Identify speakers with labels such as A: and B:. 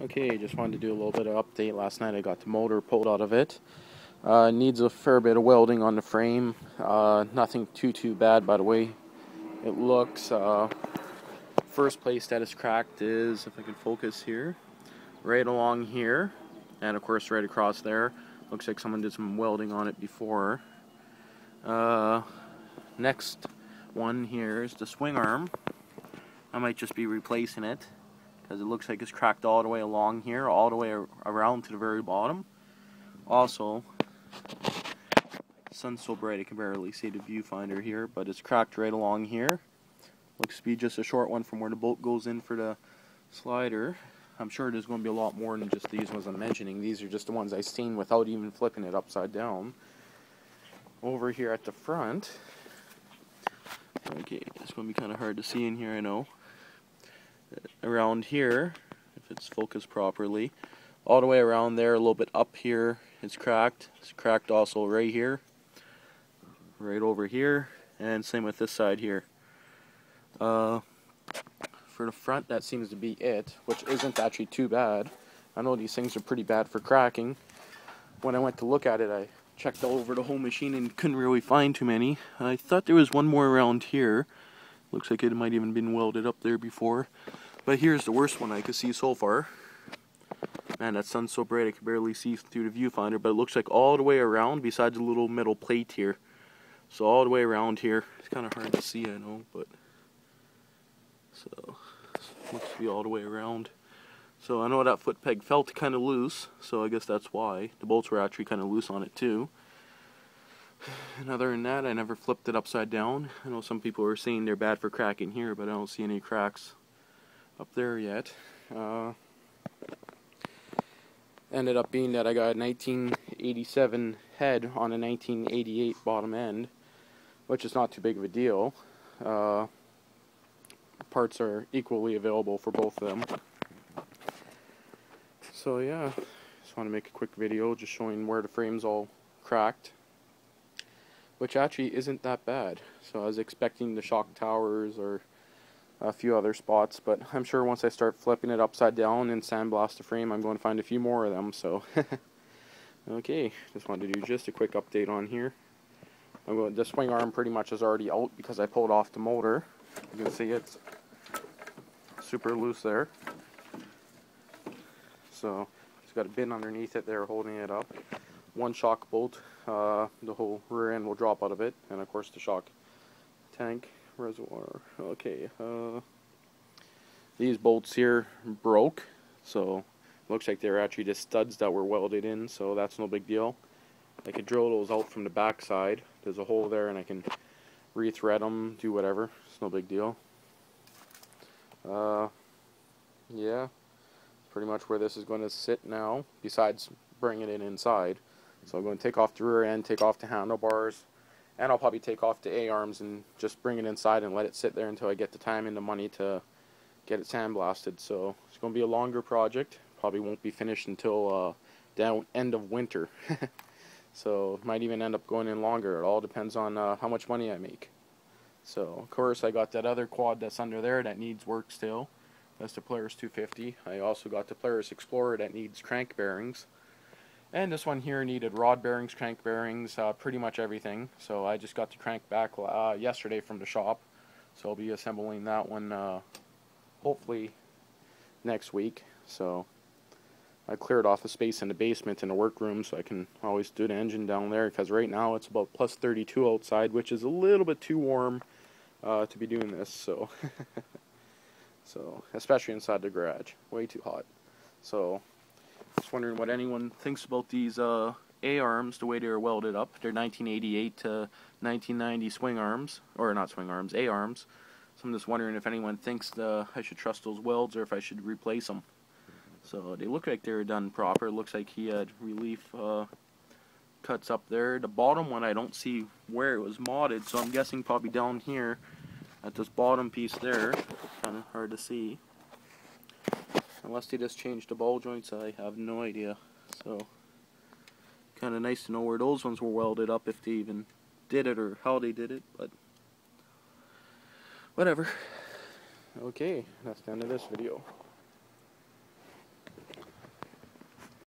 A: Okay, just wanted to do a little bit of update. Last night I got the motor pulled out of it. Needs a fair bit of welding on the frame. Nothing too bad, by the way it looks. First place that is cracked is, if I can focus here, right along here, and of course right across there. Looks like someone did some welding on it before. Next one here is the swing arm. I might just be replacing it, because it looks like it's cracked all the way along here, all the way around to the very bottom. Also, the sun's so bright I can barely see the viewfinder here, but it's cracked right along here. Looks to be just a short one from where the bolt goes in for the slider. I'm sure there's going to be a lot more than just these ones I'm mentioning. These are just the ones I seen without even flipping it upside down. Over here at the front, okay, it's going to be kind of hard to see in here, I know. Around here, if it's focused properly, all the way around there, a little bit up here, it's cracked. It's cracked also right here, right over here, and same with this side here. For the front, that seems to be it, which isn't actually too bad. I know these things are pretty bad for cracking. When I went to look at it, I checked all over the whole machine and couldn't really find too many. I thought there was one more around here. Looks like it might even been welded up there before. But here's the worst one I could see so far. Man, that sun's so bright I can barely see through the viewfinder, but it looks like all the way around besides the little metal plate here. So all the way around here. It's kind of hard to see, I know, but so looks to be all the way around. So I know that foot peg felt kind of loose, so I guess that's why. The bolts were actually kind of loose on it too. And other than that, I never flipped it upside down. I know some people are saying they're bad for cracking here, but I don't see any cracks up there yet. Ended up being that I got a 1987 head on a 1988 bottom end, which is not too big of a deal. Parts are equally available for both of them. So yeah, just want to make a quick video just showing where the frame's all cracked, which actually isn't that bad. So I was expecting the shock towers or a few other spots, but I'm sure once I start flipping it upside down and sandblast the frame, I'm going to find a few more of them. So okay, just wanted to do just a quick update on here. The swing arm pretty much is already out because I pulled off the motor. You can see it's super loose there. So it's got a bin underneath it there holding it up. One shock bolt, the whole rear end will drop out of it, and of course the shock tank reservoir. Okay, these bolts here broke, so looks like they're actually just studs that were welded in, so that's no big deal. I could drill those out from the back side. There's a hole there and I can rethread them, do whatever. It's no big deal. Yeah, pretty much where this is going to sit now, besides bringing it inside. So I'm going to take off the rear end, take off the handlebars, and I'll probably take off the A-arms and just bring it inside and let it sit there until I get the time and the money to get it sandblasted. So it's going to be a longer project. Probably won't be finished until the end of winter. So it might even end up going in longer. It all depends on how much money I make. So of course I got that other quad that's under there that needs work still. That's the Polaris 250. I also got the Polaris Explorer that needs crank bearings. And this one here needed rod bearings, crank bearings, pretty much everything. So I just got the crank back yesterday from the shop. So I'll be assembling that one hopefully next week. So I cleared off the space in the basement in the workroom so I can always do the engine down there, because right now it's about plus 32 outside, which is a little bit too warm to be doing this. So so especially inside the garage, way too hot. So just wondering what anyone thinks about these A-arms, the way they're welded up. They're 1988 to 1990 swing arms, or not swing arms, A-arms. So I'm just wondering if anyone thinks I should trust those welds or if I should replace them. So they look like they were done proper. It looks like he had relief cuts up there. The bottom one I don't see where it was modded, so I'm guessing probably down here at this bottom piece there. Kind of hard to see. Unless they just changed the ball joints, I have no idea. So kind of nice to know where those ones were welded up, if they even did it or how they did it, but whatever. Okay, that's the end of this video.